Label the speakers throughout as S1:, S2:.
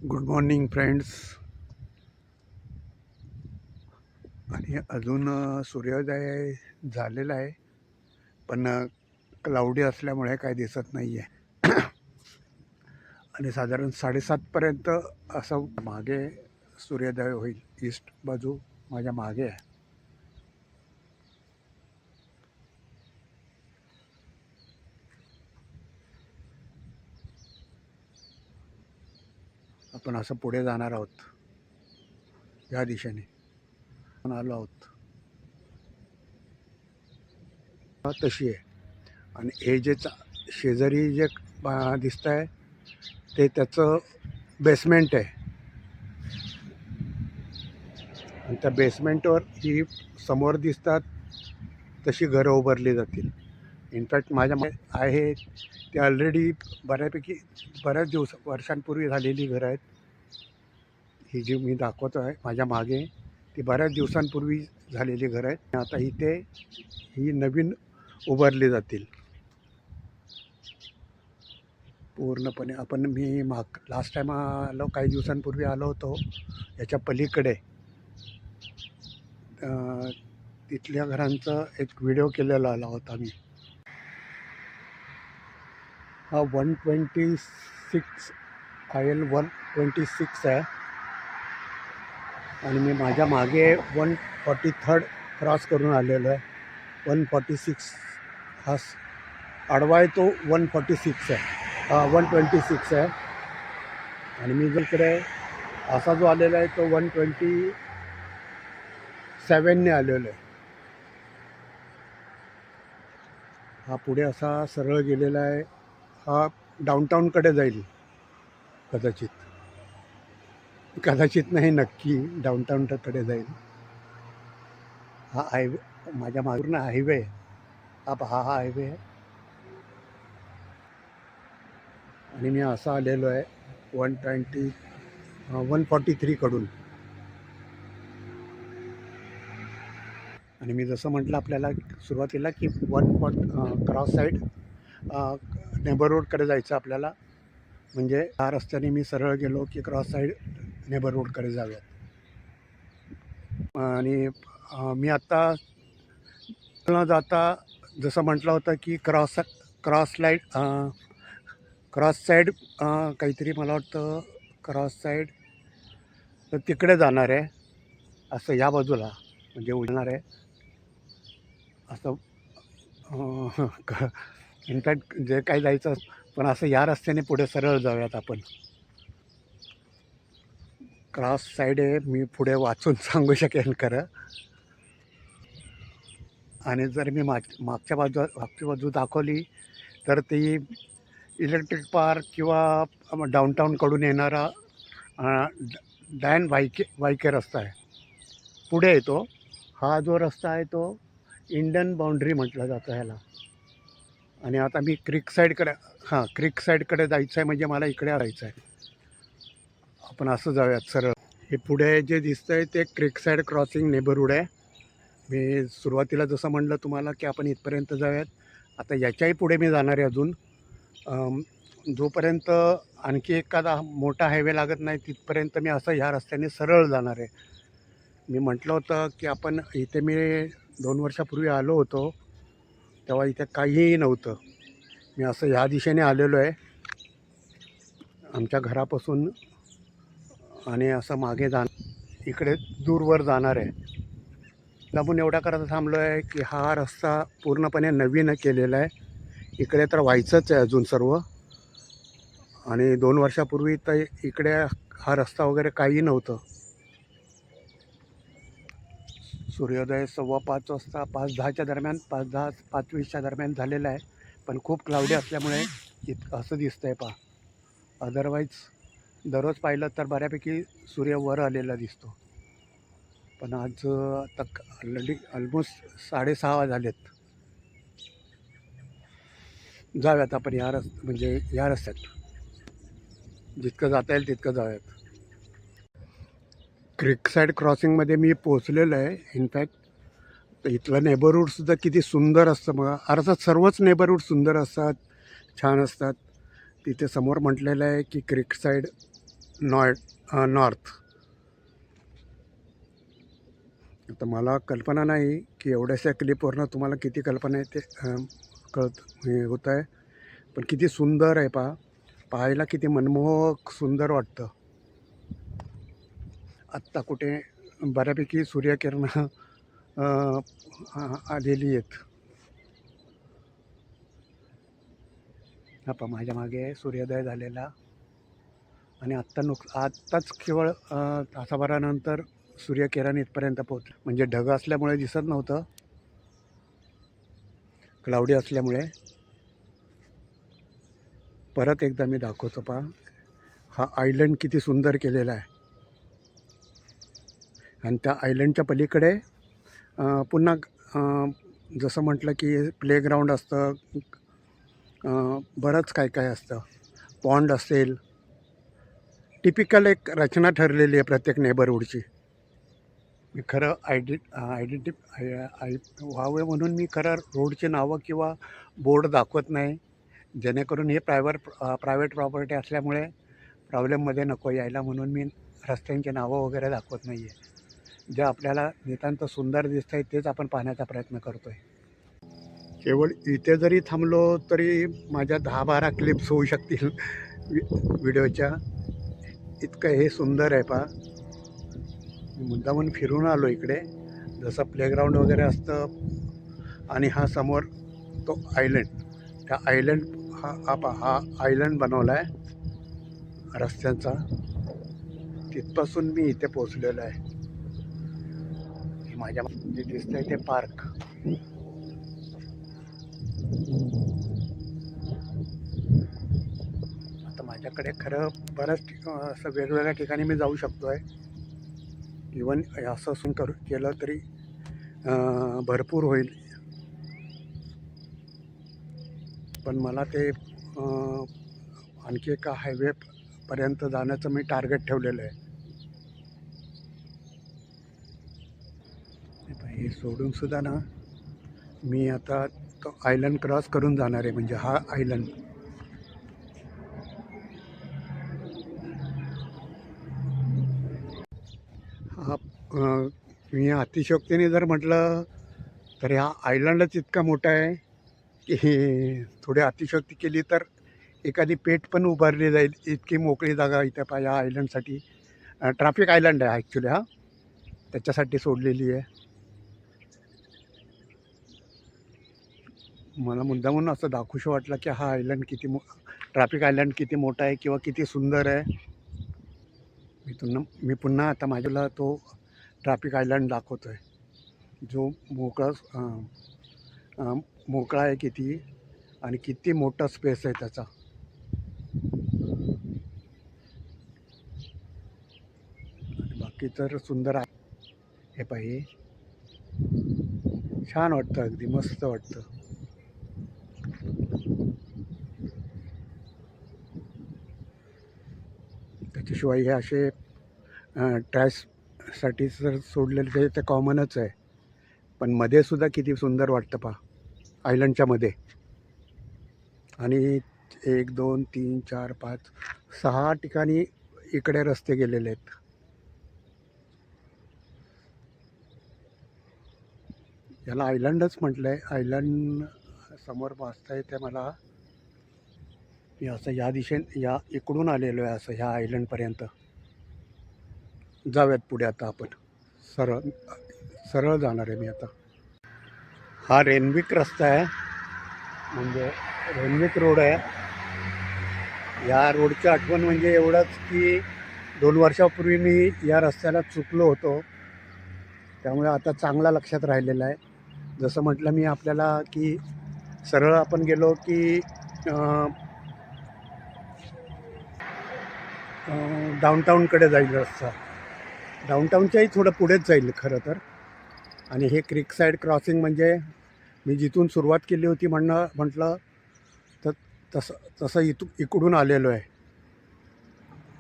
S1: Good morning friends. आणि अजून सूर्योदय झालेला आहे, पण क्लाउडी असल्यामुळे काय दिसत नाही आहे. आणि साधारण 7:30पर्यंत असं मागे सूर्योदय होईल. ईस्ट बाजू माझ्या मागे आहे. आपण असं पुढे जाणार आहोत या दिशेने. आपण आलो आहोत तशी आहे. आणि हे जे शेजारी जे दिसत आहे ते त्याचं बेसमेंट आहे. आणि त्या बेसमेंटवर ही समोर दिसतात तशी घरं उभारली जातील. इनफॅक्ट माझ्या आहे ते ऑलरेडी बऱ्यापैकी बऱ्याच वर्षांपूर्वी झालेली घरं आहेत. ही जी मी दाखवतो आहे माझ्या मागे ती बऱ्याच दिवसांपूर्वी झालेली घरं आहेत. आता इथे ही नवीन उभारली जातील पूर्णपणे. मी लास्ट टाईम आलो, काही दिवसांपूर्वी आलो होतो याच्या पलीकडे. तिथल्या घरांचा एक व्हिडिओ केलेला आला होता मी. हा 126 IL 126 आहे. आणि मी माझ्या मागे 143rd क्रॉस करून आलेलो आहे. 146 हा आडवा आहे तो 146 आहे, 126 आहे. आणि मी जो इकडे असा जो आलेला आहे तो 127ने आलेलो आहे. हा पुढे असा सरळ गेलेला आहे. हा डाऊनटाऊनकडे जाईल कदाचित नाही, नक्की डाऊनटाऊनकडे जाईल. हा हायवे माझ्या मागून हायवे आहे. हा हायवे आहे. आणि मी असा आलेलो आहे 143 कडून. आणि मी जसं म्हटलं आपल्याला सुरुवातीला की क्रॉस साईड नेबर रोडकडे जायचं आपल्याला. म्हणजे ह्या रस्त्याने मी सरळ गेलो की क्रॉस साईड नेबर रोडकडे जाऊयात. आणि मी आत्ता न जाता जसं म्हटलं होतं की क्रॉस साईड काहीतरी मला वाटतं क्रॉस साईड तर तिकडे जाणार आहे. असं या बाजूला म्हणजे उडणार आहे असं. इनफॅक्ट जे काही जायचं पण असं या रस्त्याने पुढे सरळ जाऊयात आपण. क्रॉस साईड आहे, मी पुढे वाचून सांगू शकेन खरं. आणि जर मी मागच्या बाजू दाखवली तर ती इलेक्ट्रिक पार्क किंवा डाऊनटाऊनकडून येणारा डॅन वायके रस्ता आहे. पुढे येतो हा जो रस्ता आहे तो इंडियन बाउंड्री म्हटलं जातं ह्याला. आणि आता मी क्रिक साईडकडे जायचं आहे, म्हणजे मला इकडे जायचं आहे. आपण असं जाऊयात सरळ. हे पुढे जे दिसतं आहे ते क्रिक साईड क्रॉसिंग नेबरहूड आहे. मी सुरुवातीला जसं म्हणलं तुम्हाला की आपण इथपर्यंत जाऊयात. आता याच्याही पुढे मी जाणार आहे अजून. जोपर्यंत आणखी एखादा मोठा हायवे लागत नाही तिथपर्यंत मी असं ह्या रस्त्याने सरळ जाणार आहे. मी म्हटलं होतं की आपण इथे मी 2 वर्षापूर्वी आलो होतो तेव्हा इथे काहीही नव्हतं. मी असं ह्या दिशेने आलेलो आहे आमच्या घरापासून. आणि असं मागे इकडे दूरवर जाणार आहे. दाबून एवढा करता थांबलो आहे की हा रस्ता पूर्णपणे नवीन केलेला आहे. इकडे तर व्हायचंच आहे अजून सर्व. आणि 2 वर्षापूर्वी तर इकडे हा रस्ता वगैरे काही नव्हतं. सूर्योदय 5:15 वाजता 5:10च्या दरम्यान 5:20च्या दरम्यान झालेला आहे. पण खूप क्लाउडी असल्यामुळे असं दिसतं आहे पहा. अदरवाईज दररोज पाहिलं तर बऱ्यापैकी सूर्य वर आलेला दिसतो. पण आज आता ऑलमोस्ट 6:30 झालेत. जाऊयात आपण म्हणजे या रस्त्यात जितकं जाता येईल तितकं जाऊयात. क्रिक साईड क्रॉसिंगमध्ये मी पोचलेलो आहे. इनफॅक्ट तर इथलं नेबरहूडसुद्धा किती सुंदर असतं. मग अर्थात सर्वच नेबरहूड सुंदर असतात, छान असतात. तिथे समोर म्हटलेलं आहे की क्रिक साईड नॉर्थ. आता मला कल्पना नाही की एवढ्याशा क्लिपवरनं तुम्हाला किती कल्पना येते हे होत आहे. पण किती सुंदर आहे पाहायला किती मनमोहक सुंदर वाटतं. आत्ता कुठे बऱ्यापैकी सूर्यकिरणं आलेली आहेत. हा माझ्या मागे सूर्योदय झालेला आणि आत्ताच केवळ तासाभरानंतर सूर्यकिरण इथपर्यंत पोहोचलं. म्हणजे ढग असल्यामुळे दिसत नव्हतं, क्लाउडी असल्यामुळे. परत एकदा मी दाखवतो हा आयलंड किती सुंदर केलेला आहे. आणि त्या आयलंडच्या पलीकडे पुन्हा जसं म्हटलं की प्लेग्राऊंड असतं, बरंच काय काय असतं. पॉन्ड असेल. टिपिकल एक रचना ठरलेली आहे प्रत्येक नेबरहूडची. मी खरं व्हावे म्हणून मी खरं रोडची नावं किंवा बोर्ड दाखवत नाही, जेणेकरून हे प्रायव्हेट प्रॉपर्टी असल्यामुळे प्रॉब्लेममध्ये नको यायला म्हणून मी रस्त्यांची नावं वगैरे दाखवत नाही आहे. जे आपल्याला नितांत सुंदर दिसत आहे तेच आपण पाहण्याचा प्रयत्न करतो आहे. केवळ इथे जरी थांबलो तरी माझ्या 10-12 क्लिप्स होऊ शकतील व्हिडिओच्या. इतकं हे सुंदर आहे मी मुद्दामून फिरून आलो इकडे. जसं प्लेग्राऊंड वगैरे असतं आणि हा समोर तो आयलंड. त्या आयलंड हा आयलंड बनवला आहे रस्त्यांचा. तिथपासून मी इथे पोचलेलो आहे. माझ्या जे दिसतंय ते पार्क. आता माझ्याकडे खरं बऱ्याच असं वेगवेगळ्या ठिकाणी मी जाऊ शकतो आहे. इवन असं केलं तरी भरपूर होईल. पण मला ते आणखी एका हायवेपर्यंत जाण्याचं मी टार्गेट ठेवलेलं आहे. हे सोडून सुद्धा ना मी आता तो आयलंड क्रॉस करून जाणार आहे. म्हणजे हा आयलंड हा मी अतिशयोक्तीने जर म्हटलं तर हा आयलंडच इतका मोठा आहे की थोडी अतिशयोक्ती केली तर एखादी पेठ पण उभारली जाईल इतकी मोकळी जागा इथं या आयलंडसाठी. ट्रॅफिक आयलंड आहे ॲक्च्युली हा, त्याच्यासाठी सोडलेली आहे. मला मुद्दामून असं दाखवूशी वाटलं की हा आयलंड ट्रॅफिक आयलंड किती मोठा आहे किंवा किती सुंदर आहे. मी पुन्हा आता माझ्याला तो ट्रॅफिक आयलंड दाखवतो आहे, जो मोकळा आहे किती आणि किती मोठा स्पेस आहे त्याचा. बाकी तर सुंदर आहे. हे पाहिजे, छान वाटतं, अगदी मस्त वाटतं. त्याच्याशिवाय हे असे ट्रॅशसाठी जर सोडलेले ते कॉमनच आहे. पण मध्ये सुद्धा किती सुंदर वाटतं आयलंडच्या मध्ये. आणि 1 2 3 4 5 6 ठिकाणी इकडे रस्ते गेलेले आहेत. याला आयलंडच म्हटलं आहे. आयलंड समोर वाचता येते मला. मी असं या दिशेने इकडून आलेलो आहे असं ह्या आयलंडपर्यंत. जाऊयात पुढे आता आपण. सरळ जाणार आहे मी आता. हा रेनविक रस्ता आहे, म्हणजे रेनविक रोड आहे. या रोडची आठवण म्हणजे एवढंच की 2 वर्षापूर्वी मी या रस्त्याला चुकलो होतो, त्यामुळे आता चांगला लक्षात राहिलेला आहे. जसं म्हटलं मी आपल्याला की सरळ आपण गेलो की डाऊनटाऊनकडे जाईल रस्ता. डाऊनटाऊनच्याही थोडं पुढेच जाईल खरं तर. आणि हे क्रिक साईड क्रॉसिंग म्हणजे मी जिथून सुरुवात केली होती म्हटलं तर तसं इकडून आलेलो आहे.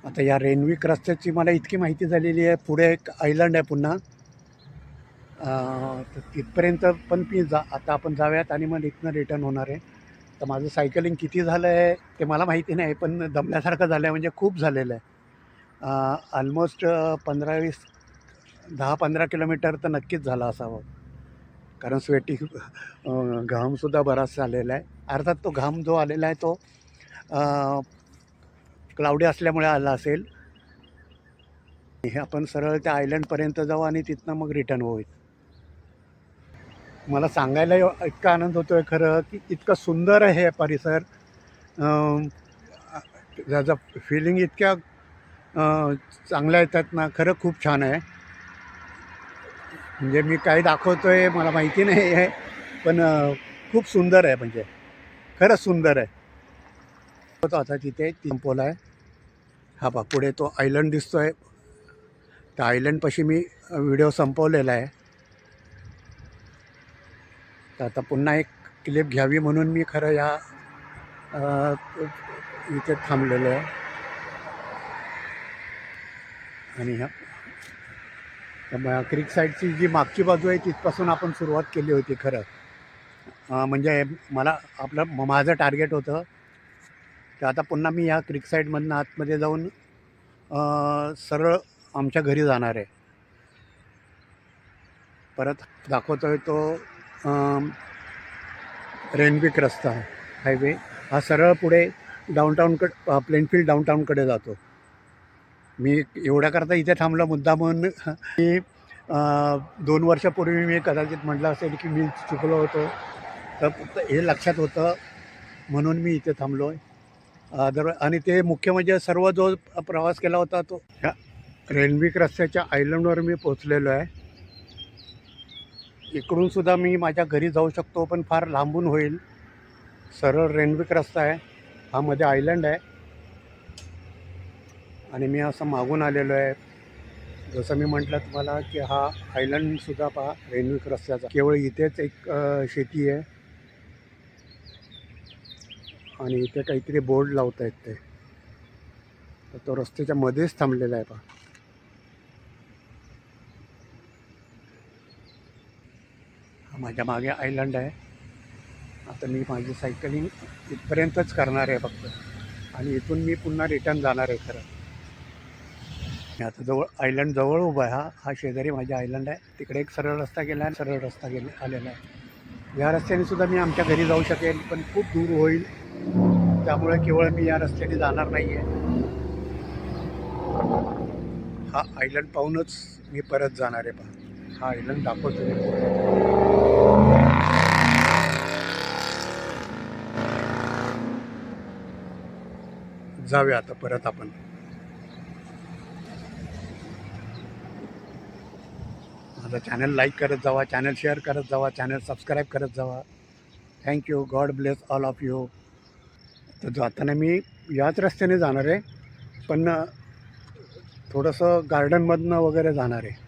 S1: आता या रेनविक रस्त्याची मला इतकी माहिती झालेली आहे. पुढे एक आयलंड आहे पुन्हा, तर तिथपर्यंत पण आता आपण जाऊयात आणि मग इथनं रिटर्न होणार आहे. तर माझं सायकलिंग किती झालं आहे ते मला माहिती नाही, पण दमल्यासारखं झालं आहे, म्हणजे खूप झालेलं आहे. ऑलमोस्ट 15-20 10-15 किलोमीटर तर नक्कीच झाला असावं. कारण घामसुद्धा बराच आलेला आहे. अर्थात तो घाम जो आलेला आहे तो क्लाउडी असल्यामुळे आला असेल. हे आपण सरळ त्या आयलंडपर्यंत जाऊ आणि तिथनं मग रिटर्न होईल. मला सांगायला इतका आनंद होतो आहे खरं, की इतकं सुंदर आहे हे परिसर. अं, त्याचा फिलिंग इतक्या चांगल्या येतात ना, खरं खूप छान आहे. म्हणजे मी काय दाखवतो आहे मला माहिती नाही आहे, पण खूप सुंदर आहे, म्हणजे खरंच सुंदर आहे. तो आता तिथे संपवला आहे. हा पहा पुढे तो आयलंड दिसतो आहे. त्या आयलंडपाशी मी व्हिडिओ संपवलेला आहे. तर आता पुन्हा एक क्लिप घ्यावी म्हणून मी खरं या इथे थांबलेलो आहे. आणि ह्या क्रिक साईडची जी मागची बाजू आहे तिथपासून आपण सुरुवात केली होती खरं. म्हणजे माझं टार्गेट होतं, तर आता पुन्हा मी ह्या क्रिक साईडमधनं आतमध्ये जाऊन सरळ आमच्या घरी जाणार आहे. परत दाखवतो आहे तो रेनविक रस्ता हायवे. हा सरळ पुढे प्लेनफील्ड डाऊनटाऊनकडे जातो. मी एवढ्याकरता इथे थांबलो मुद्दामून. मी 2 वर्षापूर्वी मी कदाचित म्हटलं असेल की मी चुकलो होतो, तर फक्त हे लक्षात होतं म्हणून मी इथे थांबलो आहे. आणि ते मुख्य म्हणजे सर्व जो प्रवास केला होता तो ह्या रेनविक रस्त्याच्या आयलंडवर मी पोचलेलो आहे. इकडूनसुद्धा मी माझ्या घरी जाऊ शकतो, पण फार लांबून होईल. सरळ रेनविक रस्ता आहे, हा मध्ये आयलंड आहे आणि मी असं मागून आलेलो आहे. जसं मी म्हटलं तुम्हाला की हा आयलंडसुद्धा पहा रेनविक रस्त्याचा. केवळ इथेच एक शेती आहे आणि इथे काहीतरी बोर्ड लावत आहेत ते, तर तो रस्त्याच्या मध्येच थांबलेला आहे पहा. हा माझ्या मागे आयलंड आहे. आता मी माझी सायकलिंग इथपर्यंतच करणार आहे फक्त, आणि इथून मी पुन्हा रिटर्न जाणार आहे खरं. आता आयलंड जवळ उभा आहे. हा शेजारी माझ्या आयलंड आहे. तिकडे एक सरळ रस्ता गेला आहे, सरळ रस्ता आलेला आहे. या रस्त्याने सुद्धा मी आमच्या घरी जाऊ शकेल, पण खूप दूर होईल. त्यामुळे केवळ मी या रस्त्याने जाणार नाही आहे. हा आयलंड पाहूनच मी परत जाणार आहे पहा. हा आयलंड दाखवतो मी पूर्ण. जाऊया आता परत आपण. माझं चॅनल लाईक करत जावा, चॅनल शेअर करत जावा, चॅनल सबस्क्राईब करत जावा. Thank you. God bless all of you. तर जाताना मी याच रस्त्याने जाणार आहे, पण थोडंसं गार्डनमधनं वगैरे जाणार आहे.